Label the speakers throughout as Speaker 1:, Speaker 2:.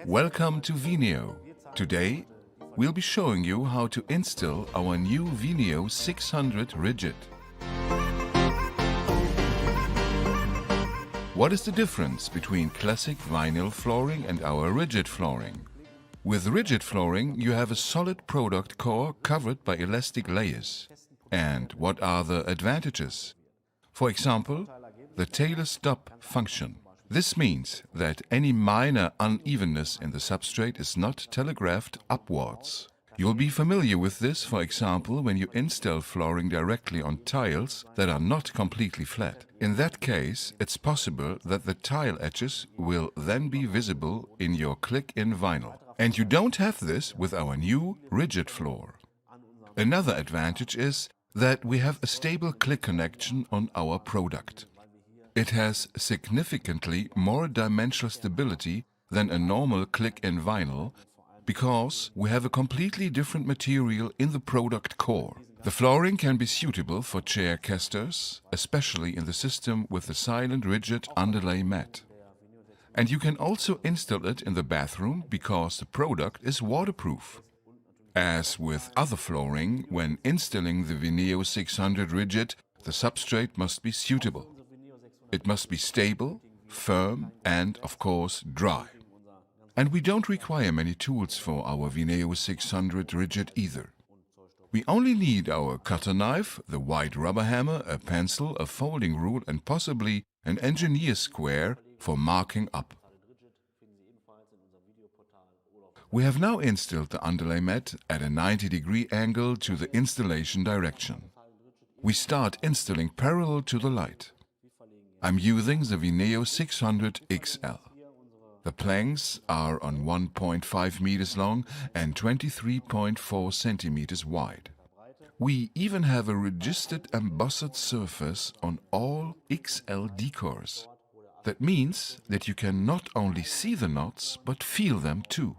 Speaker 1: Welcome to Wineo. Today, we'll be showing you how to install our new Wineo 600 rigid. What is the difference between classic vinyl flooring and our rigid flooring? With rigid flooring, you have a solid product core covered by elastic layers. And what are the advantages? For example, the tailor stop function. This means that any minor unevenness in the substrate is not telegraphed upwards. You'll be familiar with this, for example, when you install flooring directly on tiles that are not completely flat. In that case, it's possible that the tile edges will then be visible in your click-in vinyl. And you don't have this with our new rigid floor. Another advantage is that we have a stable click connection on our product. It has significantly more dimensional stability than a normal click-in vinyl because we have a completely different material in the product core. The flooring can be suitable for chair casters, especially in the system with the silent rigid underlay mat. And you can also install it in the bathroom because the product is waterproof. As with other flooring, when installing the Wineo 600 rigid, the substrate must be suitable. It must be stable, firm and, of course, dry. And we don't require many tools for our Wineo 600 rigid either. We only need our cutter knife, the white rubber hammer, a pencil, a folding rule and possibly an engineer square for marking up. We have now installed the underlay mat at a 90-degree angle to the installation direction. We start installing parallel to the light. I'm using the Wineo 600 XL. The planks are on 1.5 meters long and 23.4 centimeters wide. We even have a registered embossed surface on all XL decors. That means that you can not only see the knots but feel them too.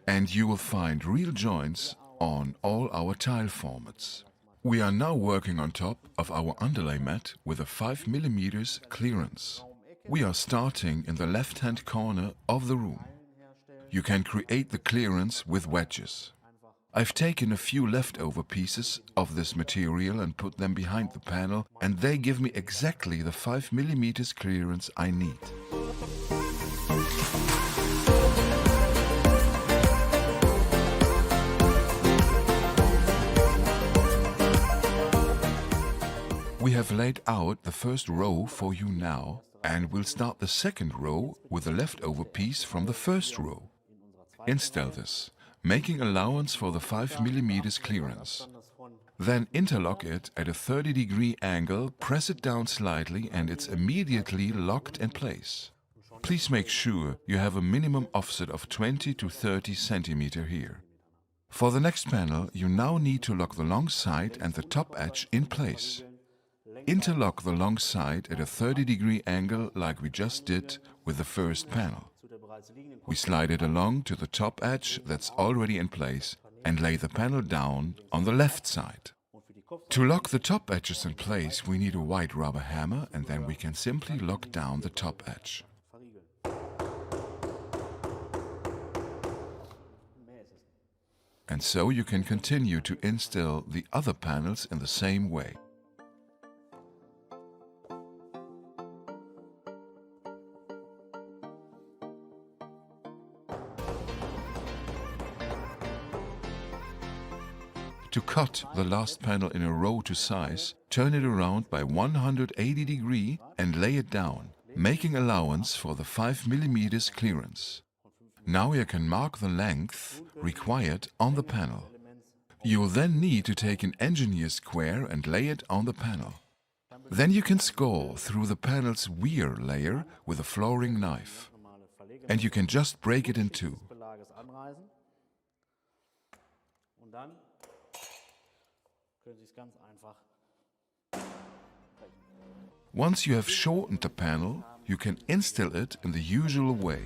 Speaker 1: And you will find real joints on all our tile formats. We are now working on top of our underlay mat with a 5 mm clearance. We are starting in the left-hand corner of the room. You can create the clearance with wedges. I've taken a few leftover pieces of this material and put them behind the panel, and they give me exactly the 5 mm clearance I need. We have laid out the first row for you now, and we'll start the second row with a leftover piece from the first row. Install this, making allowance for the 5 mm clearance. Then interlock it at a 30-degree angle, press it down slightly and it's immediately locked in place. Please make sure you have a minimum offset of 20 to 30 centimeters here. For the next panel, you now need to lock the long side and the top edge in place. Interlock the long side at a 30-degree angle like we just did with the first panel. We slide it along to the top edge that's already in place and lay the panel down on the left side. To lock the top edges in place, we need a white rubber hammer and then we can simply lock down the top edge. And so you can continue to install the other panels in the same way. To cut the last panel in a row to size, turn it around by 180 degrees and lay it down, making allowance for the 5 mm clearance. Now you can mark the length required on the panel. You will then need to take an engineer square and lay it on the panel. Then you can score through the panel's wear layer with a flooring knife. And you can just break it in two. Once you have shortened the panel, you can install it in the usual way.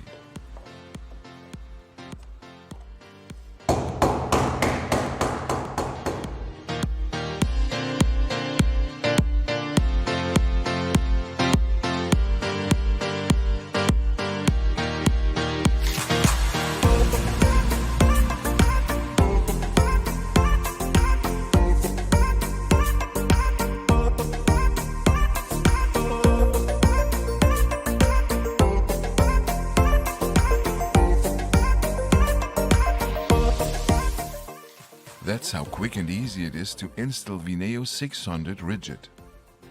Speaker 1: That's how quick and easy it is to install Wineo 600 Rigid.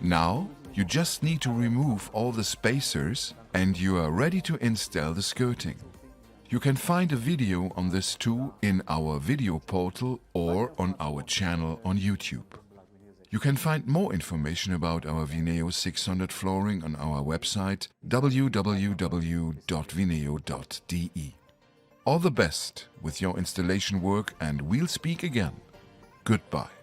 Speaker 1: Now, you just need to remove all the spacers and you are ready to install the skirting. You can find a video on this too in our video portal or on our channel on YouTube. You can find more information about our Wineo 600 flooring on our website www.wineo.de. All the best with your installation work and we'll speak again. Goodbye.